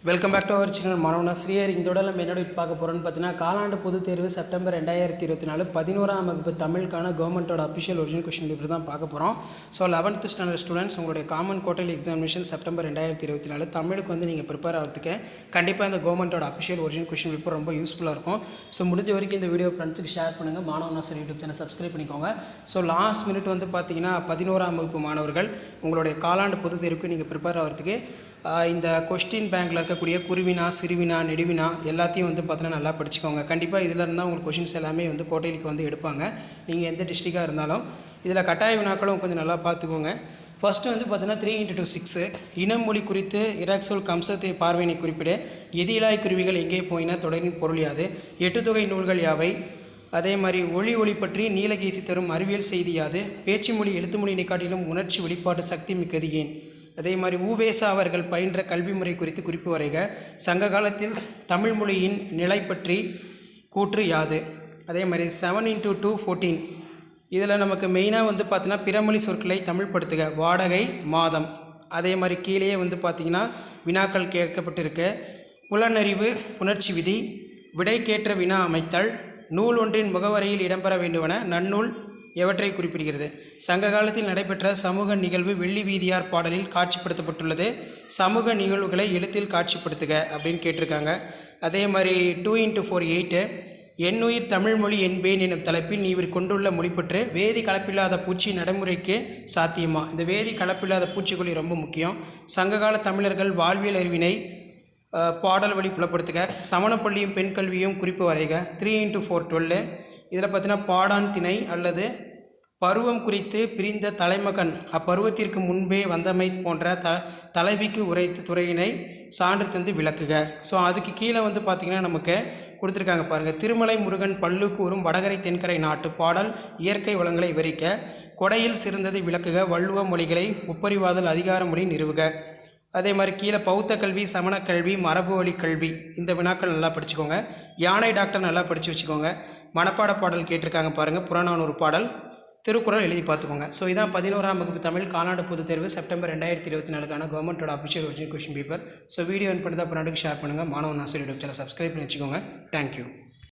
Welcome back to our channel மாணவனா ஸ்ரீஹரி. இதோட நம்ம என்னோட பார்க்க போகிறோன்னு பார்த்தீங்கன்னா காலாண்டு பொதுத் தேர்வு செப்டம்பர் 2024 11ஆம் வகுப்பு தமிழுக்கான கவர்மெண்ட்டோட அஃபிஷியல் ஒரிஜினல் கொஷின் பேப்பர் தான் பார்க்க போகிறோம். ஸோ 11th ஸ்டாண்டர்ட் ஸ்டூடெண்ட்ஸ் உங்களுடைய காமன் குவார்டர்லி எக்ஸாமினேஷன் செப்டம்பர் 2024 தமிழுக்கு வந்து நீங்கள் ப்ரிப்பேர் ஆகிறதுக்கு கண்டிப்பாக இந்த கவர்மெண்ட்டோட அஃபிஷியல் ஒரிஜினல் கொஷின் பேப்பர் ரொம்ப யூஸ்ஃபுல்லாக இருக்கும். ஸோ முடிஞ்ச வரைக்கும் இந்த வீடியோ ஃப்ரெண்ட்ஸுக்கு ஷேர் பண்ணுங்கள். மாணவனா சார் யூடியூப் சேனல் சப்ஸ்கிரைப் பண்ணிக்கோங்க. ஸோ லாஸ்ட் மினிட் வந்து பார்த்தீங்கன்னா 11ஆம் வகுப்பு மாணவர்கள் உங்களுடைய காலாண்டு பொதுத் தேர்வுக்கு நீங்கள் ப்ரிப்பேர் ஆகிறதுக்கு இந்த கொஸ்டின் பேங்கில் இருக்கக்கூடிய குருவினா சிறுவினா நெடுவினா எல்லாத்தையும் வந்து பார்த்தீங்கன்னா நல்லா படிச்சுக்கோங்க. கண்டிப்பாக இதில் இருந்தால் உங்களுக்கு கொஷின்ஸ் எல்லாமே வந்து கோட்டையிலுக்கு வந்து எடுப்பாங்க. நீங்கள் எந்த டிஸ்ட்ரிக்டாக இருந்தாலும் இதில் கட்டாய வினாக்களும் கொஞ்சம் நல்லா பார்த்துக்கோங்க. ஃபஸ்ட்டு வந்து பார்த்தீங்கன்னா 3 x 2 6 இனம் மொழி குறித்து இராக்சோல் கம்சத்தை பார்வையினை குறிப்பிட எதிலாய் குருவிகள் எங்கே போயினா தொடரின் பொருள் யாது, 8 தொகை நூல்கள் யாவை, அதே மாதிரி ஒளி பற்றி நீலகேசி தரும் அறிவியல் செய்தி யாது, பேச்சு மொழி எழுத்து மொழியினை காட்டிலும் உணர்ச்சி வெளிப்பாடு சக்தி மிக்கது ஏன், அதே மாதிரி ஊவேசா அவர்கள் பயின்ற கல்வி முறை குறித்து குறிப்பு வரைக, சங்க காலத்தில் தமிழ் மொழியின் நிலை பற்றி கூற்று யாது, அதே மாதிரி 7 × 2 14 இதில் நமக்கு மெயினாக வந்து பார்த்தீங்கன்னா பிறமொழி சொற்களை தமிழ்படுத்துக, வாடகை மாதம். அதே மாதிரி கீழே வந்து பார்த்திங்கன்னா வினாக்கள் கேட்கப்பட்டிருக்கு. புலனறிவு புணர்ச்சி விதி, விடைக்கேற்ற வினா அமைத்தல், நூல் ஒன்றின் முகவரையில் இடம்பெற வேண்டுவன நன்னூல் எவற்றை குறிப்பிடுகிறது, சங்க காலத்தில் நடைபெற்ற சமூக நிகழ்வு வெள்ளி வீதியார் பாடலில் காட்சிப்படுத்தப்பட்டுள்ளது, சமூக நிகழ்வுகளை எழுத்தில் காட்சிப்படுத்துக அப்படின்னு கேட்டிருக்காங்க. அதே மாதிரி 2 × 4 8 எண்ணுயிர் தமிழ்மொழி என்பேன் எனும் தலைப்பில் நீ இவர் கொண்டுள்ள மொழிப்பற்று வேதி கலப்பில்லாத பூச்சி நடைமுறைக்கு சாத்தியமா. இந்த வேதி கலப்பில்லாத பூச்சிக்கொல்லி ரொம்ப முக்கியம். சங்ககால தமிழர்கள் வாழ்வியல் அறிவினை பாடல் வழி புலப்படுத்துக, சமணப்பள்ளியும் பெண் கல்வியும் குறிப்பு வரைக. 3 × 4 12 இதில் பார்த்தீங்கன்னா பாடான் திணை அல்லது பருவம் குறித்து பிரிந்த தலைமகன் அப்பருவத்திற்கு முன்பே வந்தமை போன்ற தலைவிக்கு உரைத்து துறையினை சான்று தந்து விளக்குக. ஸோ அதுக்கு கீழே வந்து பார்த்திங்கன்னா நமக்கு கொடுத்துருக்காங்க பாருங்கள். திருமலை முருகன் பல்லு கூறும் வடகரை தென்கரை நாட்டு பாடல் இயற்கை வளங்களை விவரிக்க, கொடையில் சிறந்ததை விளக்குக, வள்ளுவ மொழிகளை ஒப்பறிவாதல் அதிகார மொழி நிறுவுக. அதே மாதிரி கீழே பௌத்த கல்வி சமண கல்வி மரபு வழி கல்வி இந்த வினாக்கள் நல்லா படிச்சுக்கோங்க. யானை டாக்டர் நல்லா படித்து வச்சுக்கோங்க. மனப்பாட பாடல் கேட்டிருக்காங்க பாருங்கள், புறநானூறு பாடல், திருக்குறள் எழுதி பார்த்துக்கோங்க. ஸோ இதான் 11ஆம் வகுப்பு தமிழ் காலாண்டு பொதுத் தேர்வு செப்டம்பர் 2024 கவர்மெண்ட்டோட official original question paper. So video பண்ணி தான் ஷேர் பண்ணுங்கள். மாணவன் ஆசிரியர் யூடியூப் சேனல் சப்ஸ்கிரைப் பண்ணி வச்சுக்கோங்க. தேங்க்யூ.